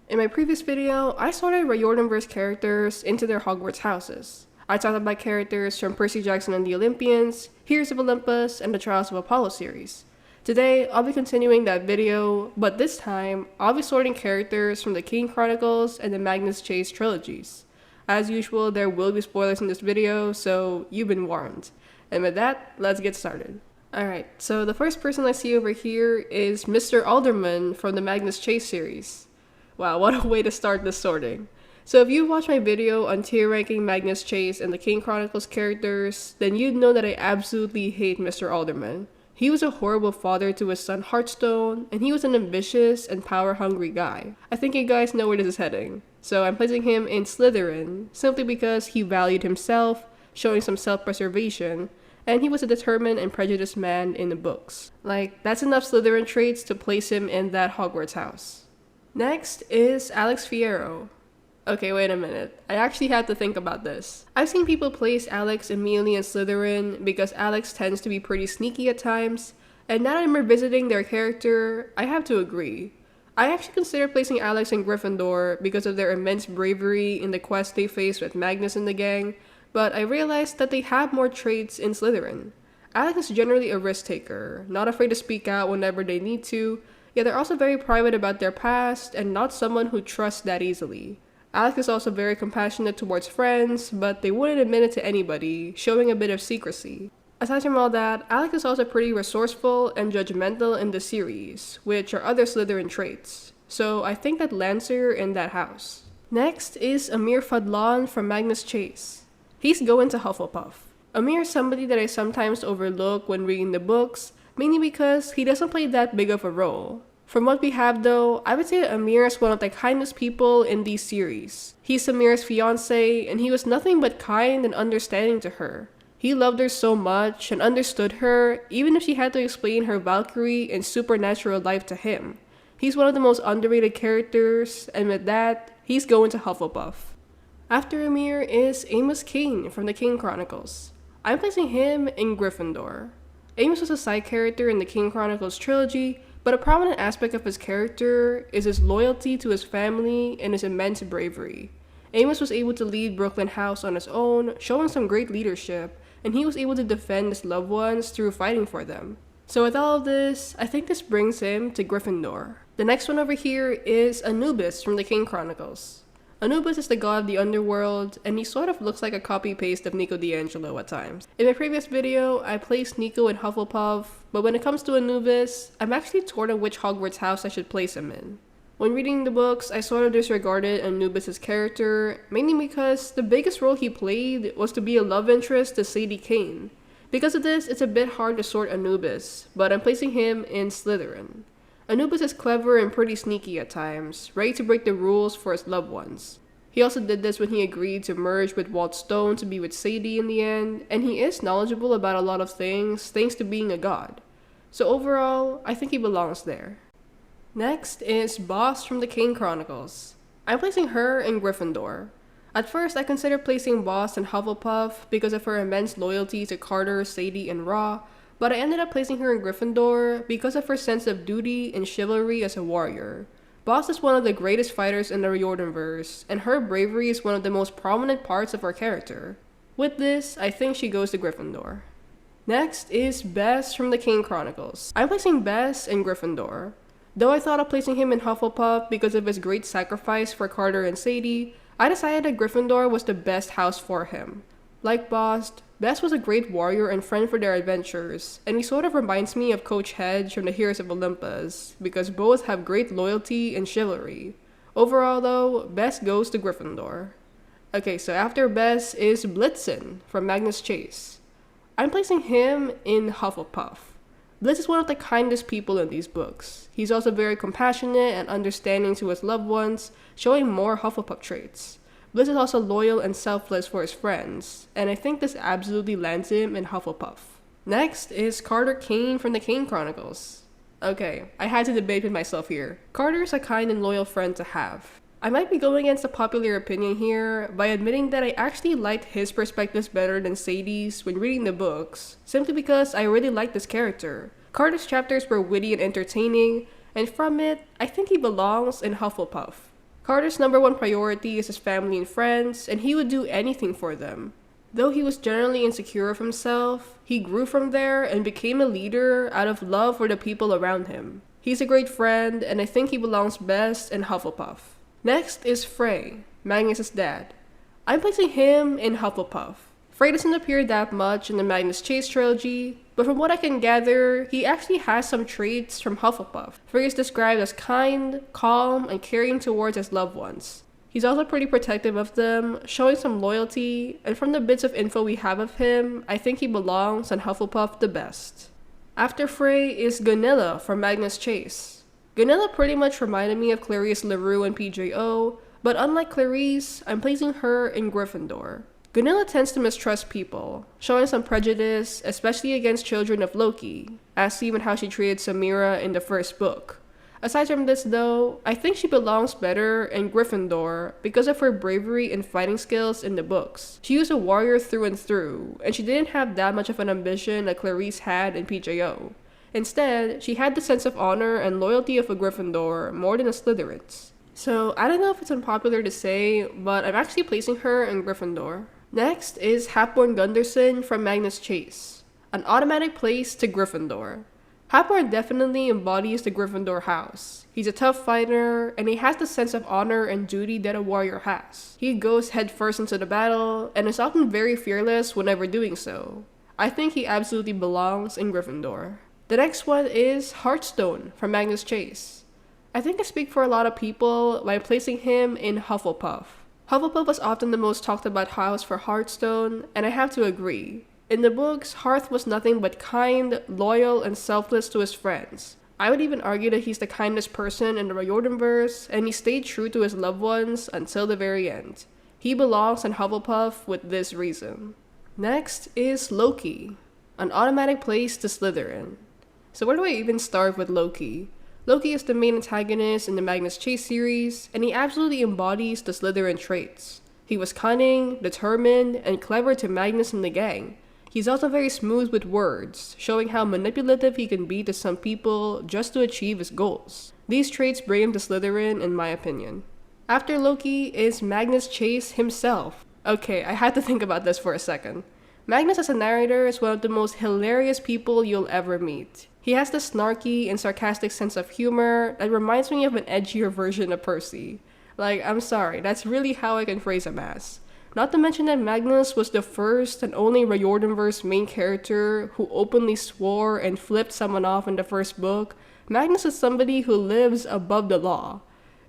In my previous video, I sorted Riordanverse characters into their Hogwarts houses. I talked about characters from Percy Jackson and the Olympians, Heroes of Olympus, and the Trials of Apollo series. Today, I'll be continuing that video, but this time, I'll be sorting characters from the Kane Chronicles and the Magnus Chase trilogies. As usual, there will be spoilers in this video, so you've been warned. And with that, let's get started. Alright, so the first person I see over here is Mr. Alderman from the Magnus Chase series. Wow, what a way to start this sorting. So if you watched my video on tier ranking Magnus Chase and the Kane Chronicles characters, then you'd know that I absolutely hate Mr. Alderman. He was a horrible father to his son Hearthstone, and he was an ambitious and power-hungry guy. I think you guys know where this is heading. So I'm placing him in Slytherin, simply because he valued himself, showing some self-preservation, and he was a determined and prejudiced man in the books. Like, that's enough Slytherin traits to place him in that Hogwarts house. Next is Alex Fierro. Okay, wait a minute. I actually had to think about this. I've seen people place Alex immediately in Slytherin because Alex tends to be pretty sneaky at times, and now that I'm revisiting their character, I have to agree. I actually consider placing Alex in Gryffindor because of their immense bravery in the quest they face with Magnus and the gang, but I realized that they have more traits in Slytherin. Alex is generally a risk taker, not afraid to speak out whenever they need to, yet they're also very private about their past and not someone who trusts that easily. Alex is also very compassionate towards friends, but they wouldn't admit it to anybody, showing a bit of secrecy. Aside from all that, Alex is also pretty resourceful and judgmental in the series, which are other Slytherin traits. So I think that Lancer in that house. Next is Amir Fadlan from Magnus Chase. He's going to Hufflepuff. Amir is somebody that I sometimes overlook when reading the books, mainly because he doesn't play that big of a role. From what we have though, I would say that Amir is one of the kindest people in these series. He's Amir's fiancé, and he was nothing but kind and understanding to her. He loved her so much and understood her, even if she had to explain her Valkyrie and supernatural life to him. He's one of the most underrated characters, and with that, he's going to Hufflepuff. After Amir is Amos Kane from the Kane Chronicles. I'm placing him in Gryffindor. Amos was a side character in the Kane Chronicles trilogy, but a prominent aspect of his character is his loyalty to his family and his immense bravery. Amos was able to lead Brooklyn House on his own, showing some great leadership, and he was able to defend his loved ones through fighting for them. So with all of this, I think this brings him to Gryffindor. The next one over here is Anubis from the Kane Chronicles. Anubis is the god of the underworld, and he sort of looks like a copy-paste of Nico D'Angelo at times. In my previous video, I placed Nico in Hufflepuff, but when it comes to Anubis, I'm actually torn on which Hogwarts house I should place him in. When reading the books, I sort of disregarded Anubis' character, mainly because the biggest role he played was to be a love interest to Sadie Kane. Because of this, it's a bit hard to sort Anubis, but I'm placing him in Slytherin. Anubis is clever and pretty sneaky at times, ready to break the rules for his loved ones. He also did this when he agreed to merge with Walt Stone to be with Sadie in the end, and he is knowledgeable about a lot of things thanks to being a god. So overall, I think he belongs there. Next is Boss from the Kane Chronicles. I'm placing her in Gryffindor. At first, I considered placing Boss in Hufflepuff because of her immense loyalty to Carter, Sadie, and Ra, but I ended up placing her in Gryffindor because of her sense of duty and chivalry as a warrior. Boss is one of the greatest fighters in the Riordanverse, and her bravery is one of the most prominent parts of her character. With this, I think she goes to Gryffindor. Next is Bess from the Kane Chronicles. I'm placing Bess in Gryffindor. Though I thought of placing him in Hufflepuff because of his great sacrifice for Carter and Sadie, I decided that Gryffindor was the best house for him. Like Boss, Bess was a great warrior and friend for their adventures, and he sort of reminds me of Coach Hedge from the Heroes of Olympus, because both have great loyalty and chivalry. Overall though, Bess goes to Gryffindor. Okay, so after Bess is Blitzen from Magnus Chase. I'm placing him in Hufflepuff. Blitz is one of the kindest people in these books. He's also very compassionate and understanding to his loved ones, showing more Hufflepuff traits. Blitz is also loyal and selfless for his friends, and I think this absolutely lands him in Hufflepuff. Next is Carter Kane from the Kane Chronicles. Okay, I had to debate with myself here. Carter is a kind and loyal friend to have. I might be going against the popular opinion here by admitting that I actually liked his perspectives better than Sadie's when reading the books, simply because I really liked this character. Carter's chapters were witty and entertaining, and from it, I think he belongs in Hufflepuff. Carter's number one priority is his family and friends, and he would do anything for them. Though he was generally insecure of himself, he grew from there and became a leader out of love for the people around him. He's a great friend, and I think he belongs best in Hufflepuff. Next is Frey, Magnus' dad. I'm placing him in Hufflepuff. Frey doesn't appear that much in the Magnus Chase trilogy, but from what I can gather, he actually has some traits from Hufflepuff. Frey is described as kind, calm, and caring towards his loved ones. He's also pretty protective of them, showing some loyalty, and from the bits of info we have of him, I think he belongs on Hufflepuff the best. After Frey is Gunilla from Magnus Chase. Gunilla pretty much reminded me of Clarisse LaRue and PJO, but unlike Clarisse, I'm placing her in Gryffindor. Gunilla tends to mistrust people, showing some prejudice, especially against children of Loki, as seen in how she treated Samira in the first book. Aside from this though, I think she belongs better in Gryffindor because of her bravery and fighting skills in the books. She was a warrior through and through, and she didn't have that much of an ambition like Clarisse had in PJO. Instead, she had the sense of honor and loyalty of a Gryffindor more than a Slytherin's. So I don't know if it's unpopular to say, but I'm actually placing her in Gryffindor. Next is Hapborn Gunderson from Magnus Chase, an automatic place to Gryffindor. Hapborn definitely embodies the Gryffindor house. He's a tough fighter, and he has the sense of honor and duty that a warrior has. He goes headfirst into the battle, and is often very fearless whenever doing so. I think he absolutely belongs in Gryffindor. The next one is Hearthstone from Magnus Chase. I think I speak for a lot of people by placing him in Hufflepuff. Hufflepuff was often the most talked about house for Hearthstone, and I have to agree. In the books, Hearth was nothing but kind, loyal, and selfless to his friends. I would even argue that he's the kindest person in the Riordanverse, and he stayed true to his loved ones until the very end. He belongs in Hufflepuff with this reason. Next is Loki, an automatic place to Slytherin. So where do I even start with Loki? Loki is the main antagonist in the Magnus Chase series, and he absolutely embodies the Slytherin traits. He was cunning, determined, and clever to Magnus and the gang. He's also very smooth with words, showing how manipulative he can be to some people just to achieve his goals. These traits bring him to Slytherin, in my opinion. After Loki is Magnus Chase himself. Okay, I had to think about this for a second. Magnus as a narrator is one of the most hilarious people you'll ever meet. He has this snarky and sarcastic sense of humor that reminds me of an edgier version of Percy. Like, I'm sorry, that's really how I can phrase him as. Not to mention that Magnus was the first and only Riordanverse main character who openly swore and flipped someone off in the first book. Magnus is somebody who lives above the law.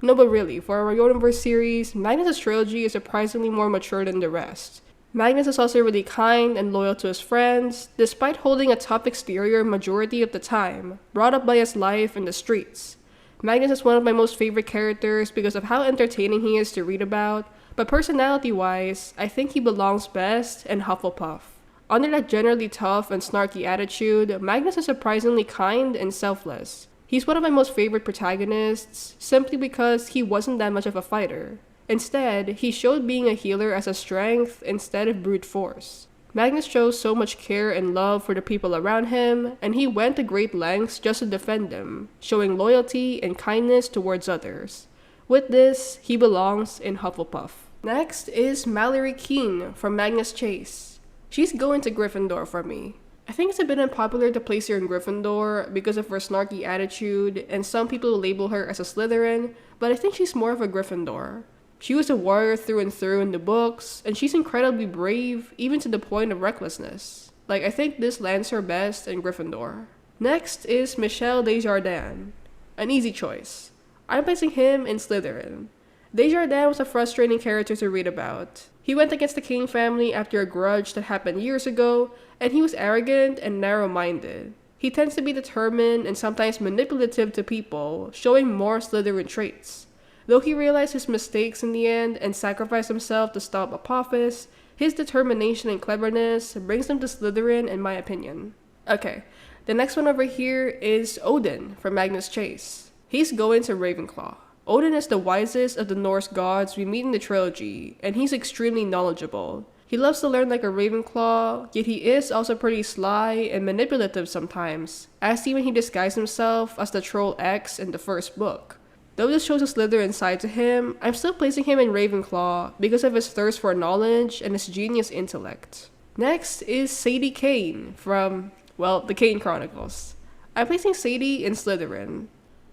No, but really, for a Riordanverse series, Magnus' trilogy is surprisingly more mature than the rest. Magnus is also really kind and loyal to his friends, despite holding a tough exterior majority of the time, brought up by his life in the streets. Magnus is one of my most favorite characters because of how entertaining he is to read about, but personality-wise, I think he belongs best in Hufflepuff. Under that generally tough and snarky attitude, Magnus is surprisingly kind and selfless. He's one of my most favorite protagonists, simply because he wasn't that much of a fighter. Instead, he showed being a healer as a strength instead of brute force. Magnus shows so much care and love for the people around him, and he went to great lengths just to defend them, showing loyalty and kindness towards others. With this, he belongs in Hufflepuff. Next is Mallory Keene from Magnus Chase. She's going to Gryffindor for me. I think it's a bit unpopular to place her in Gryffindor because of her snarky attitude, and some people label her as a Slytherin, but I think she's more of a Gryffindor. She was a warrior through and through in the books, and she's incredibly brave, even to the point of recklessness. Like, I think this lands her best in Gryffindor. Next is Michel Desjardins. An easy choice. I'm placing him in Slytherin. Desjardins was a frustrating character to read about. He went against the Kane family after a grudge that happened years ago, and he was arrogant and narrow-minded. He tends to be determined and sometimes manipulative to people, showing more Slytherin traits. Though he realized his mistakes in the end and sacrificed himself to stop Apophis, his determination and cleverness brings him to Slytherin in my opinion. Okay, the next one over here is Odin from Magnus Chase. He's going to Ravenclaw. Odin is the wisest of the Norse gods we meet in the trilogy, and he's extremely knowledgeable. He loves to learn like a Ravenclaw, yet he is also pretty sly and manipulative sometimes, as seen when he disguised himself as the Troll X in the first book. Though this shows a Slytherin side to him, I'm still placing him in Ravenclaw because of his thirst for knowledge and his genius intellect. Next is Sadie Kane from, well, the Kane Chronicles. I'm placing Sadie in Slytherin.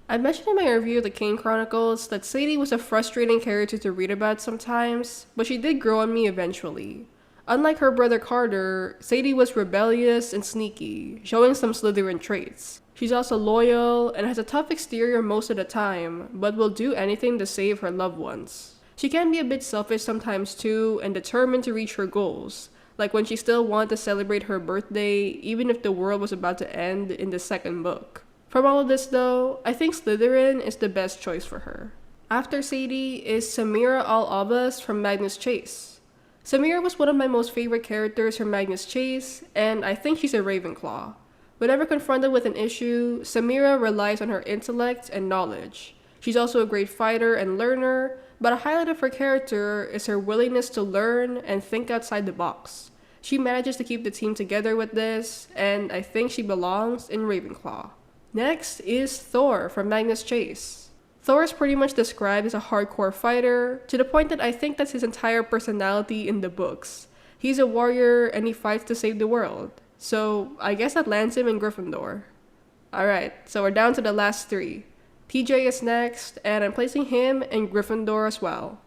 I mentioned in my review of the Kane Chronicles that Sadie was a frustrating character to read about sometimes, but she did grow on me eventually. Unlike her brother Carter, Sadie was rebellious and sneaky, showing some Slytherin traits. She's also loyal and has a tough exterior most of the time, but will do anything to save her loved ones. She can be a bit selfish sometimes too, and determined to reach her goals, like when she still wanted to celebrate her birthday even if the world was about to end in the second book. From all of this though, I think Slytherin is the best choice for her. After Sadie is Samira Al-Abbas from Magnus Chase. Samira was one of my most favorite characters from Magnus Chase, and I think she's a Ravenclaw. Whenever confronted with an issue, Samira relies on her intellect and knowledge. She's also a great fighter and learner, but a highlight of her character is her willingness to learn and think outside the box. She manages to keep the team together with this, and I think she belongs in Ravenclaw. Next is Thor from Magnus Chase. Thor is pretty much described as a hardcore fighter, to the point that I think that's his entire personality in the books. He's a warrior and he fights to save the world. So I guess that lands him in Gryffindor. Alright, so we're down to the last three. TJ is next, and I'm placing him in Gryffindor as well.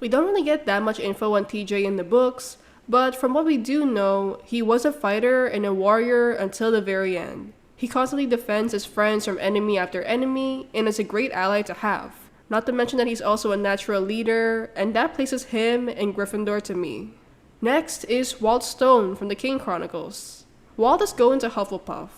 We don't really get that much info on TJ in the books, but from what we do know, he was a fighter and a warrior until the very end. He constantly defends his friends from enemy after enemy, and is a great ally to have. Not to mention that he's also a natural leader, and that places him in Gryffindor to me. Next is Walt Stone from the Kane Chronicles. Walt is going to Hufflepuff.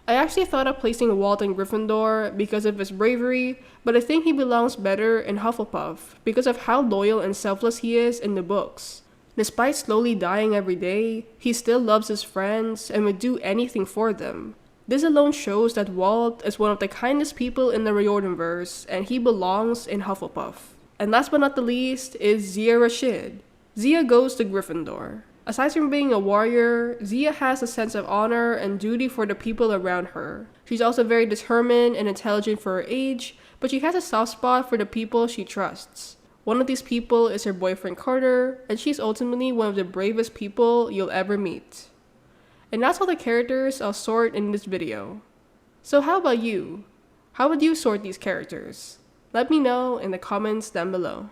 I actually thought of placing Walt in Gryffindor because of his bravery, but I think he belongs better in Hufflepuff because of how loyal and selfless he is in the books. Despite slowly dying every day, he still loves his friends and would do anything for them. This alone shows that Walt is one of the kindest people in the Riordanverse, and he belongs in Hufflepuff. And last but not the least is Zia Rashid. Zia goes to Gryffindor. Aside from being a warrior, Zia has a sense of honor and duty for the people around her. She's also very determined and intelligent for her age, but she has a soft spot for the people she trusts. One of these people is her boyfriend Carter, and she's ultimately one of the bravest people you'll ever meet. And that's all the characters I'll sort in this video. So how about you? How would you sort these characters? Let me know in the comments down below.